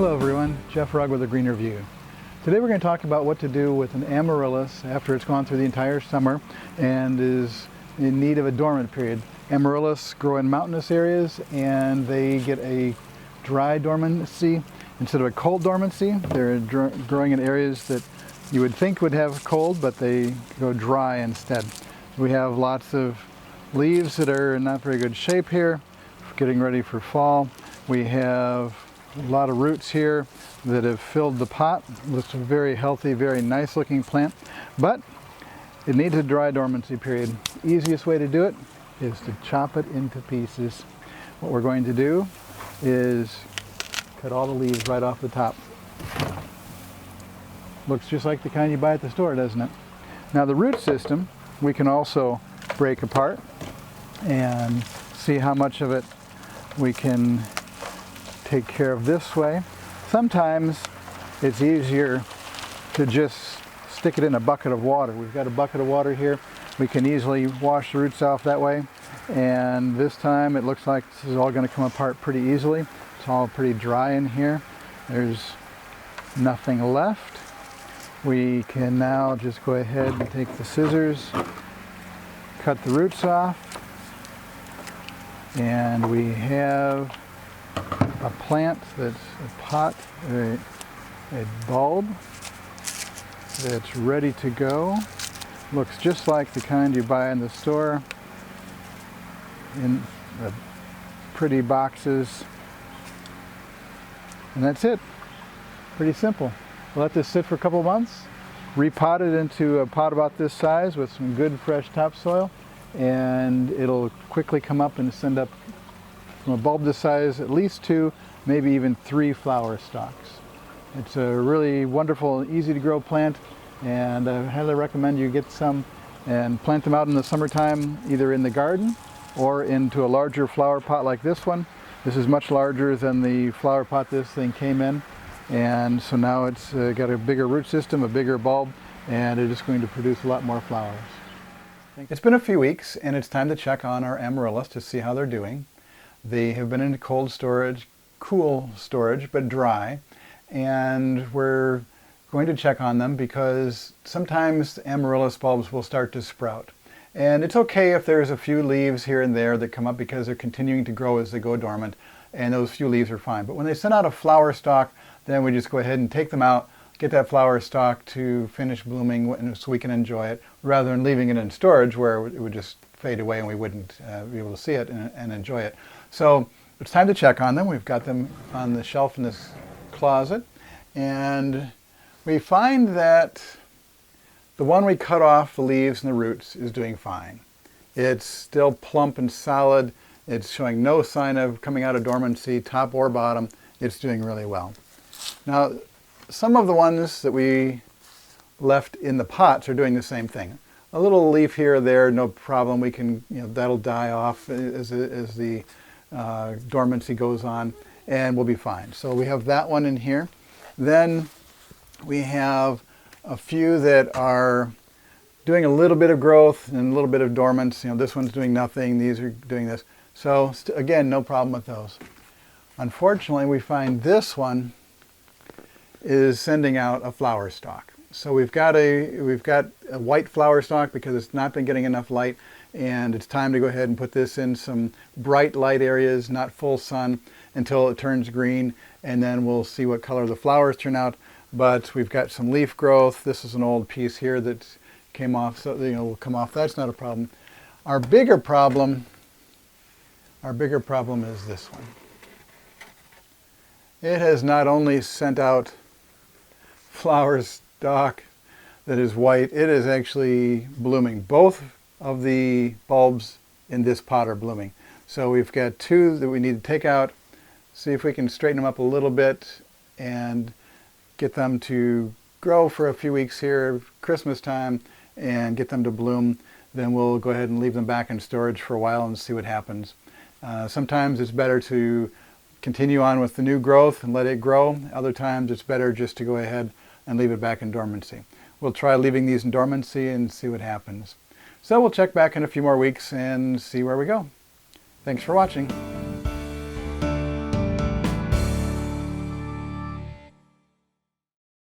Hello everyone, Jeff Rugg with a Greener View. Today we're going to talk about what to do with an Amaryllis after it's gone through the entire summer and is in need of a dormant period. Amaryllis grow in mountainous areas and they get a dry dormancy instead of a cold dormancy. They're growing in areas that you would think would have cold, but they go dry instead. We have lots of leaves that are in not very good shape here, getting ready for fall. We have a lot of roots here that have filled the pot. Looks a very healthy, very nice looking plant, but it needs a dry dormancy period. Easiest way to do it is to chop it into pieces. What we're going to do is cut all the leaves right off the top. Looks just like the kind you buy at the store, doesn't it? Now the root system we can also break apart and see how much of it we can take care of this way. Sometimes it's easier to just stick it in a bucket of water. We've got a bucket of water here. We can easily wash the roots off that way. And this time it looks like this is all going to come apart pretty easily. It's all pretty dry in here. There's nothing left. We can now just go ahead and take the scissors, cut the roots off, and we have a plant that's a pot, a bulb that's ready to go. Looks just like the kind you buy in the store in the pretty boxes. And that's it. Pretty simple. We'll let this sit for a couple of months, repot it into a pot about this size with some good fresh topsoil, and it'll quickly come up and send up from a bulb this size at least 2, maybe even 3 flower stalks. It's a really wonderful, easy to grow plant, and I highly recommend you get some and plant them out in the summertime, either in the garden or into a larger flower pot like this one. This is much larger than the flower pot this thing came in, and so now it's got a bigger root system, a bigger bulb, and it is going to produce a lot more flowers. It's been a few weeks and it's time to check on our Amaryllis to see how they're doing. They have been in cold storage, cool storage, but dry, and we're going to check on them because sometimes Amaryllis bulbs will start to sprout. And it's okay if there's a few leaves here and there that come up because they're continuing to grow as they go dormant, and those few leaves are fine. But when they send out a flower stalk, then we just go ahead and take them out, get that flower stalk to finish blooming so we can enjoy it, rather than leaving it in storage where it would just fade away and we wouldn't be able to see it and enjoy it. So it's time to check on them. We've got them on the shelf in this closet, and we find that the one we cut off the leaves and the roots is doing fine. It's still plump and solid. It's showing no sign of coming out of dormancy, top or bottom. It's doing really well. Now, some of the ones that we left in the pots are doing the same thing. A little leaf here or there, no problem. We can, that'll die off as the dormancy goes on, and we'll be fine. So we have that one in here. Then we have a few that are doing a little bit of growth and a little bit of dormance. This one's doing nothing. These are doing this. So again, no problem with those. Unfortunately, we find this one is sending out a flower stalk. So we've got a white flower stalk because it's not been getting enough light, and it's time to go ahead and put this in some bright light areas, not full sun, until it turns green, and then we'll see what color the flowers turn out. But we've got some leaf growth. This is an old piece here that came off, so will come off. That's not a problem. Our bigger problem is this one. It has not only sent out flower stalk that is white, it is actually blooming. Both of the bulbs in this pot are blooming. So we've got 2 that we need to take out, see if we can straighten them up a little bit and get them to grow for a few weeks here, Christmas time, and get them to bloom. Then we'll go ahead and leave them back in storage for a while and see what happens. Sometimes it's better to continue on with the new growth and let it grow. Other times it's better just to go ahead and leave it back in dormancy. We'll try leaving these in dormancy and see what happens. So we'll check back in a few more weeks and see where we go. Thanks for watching.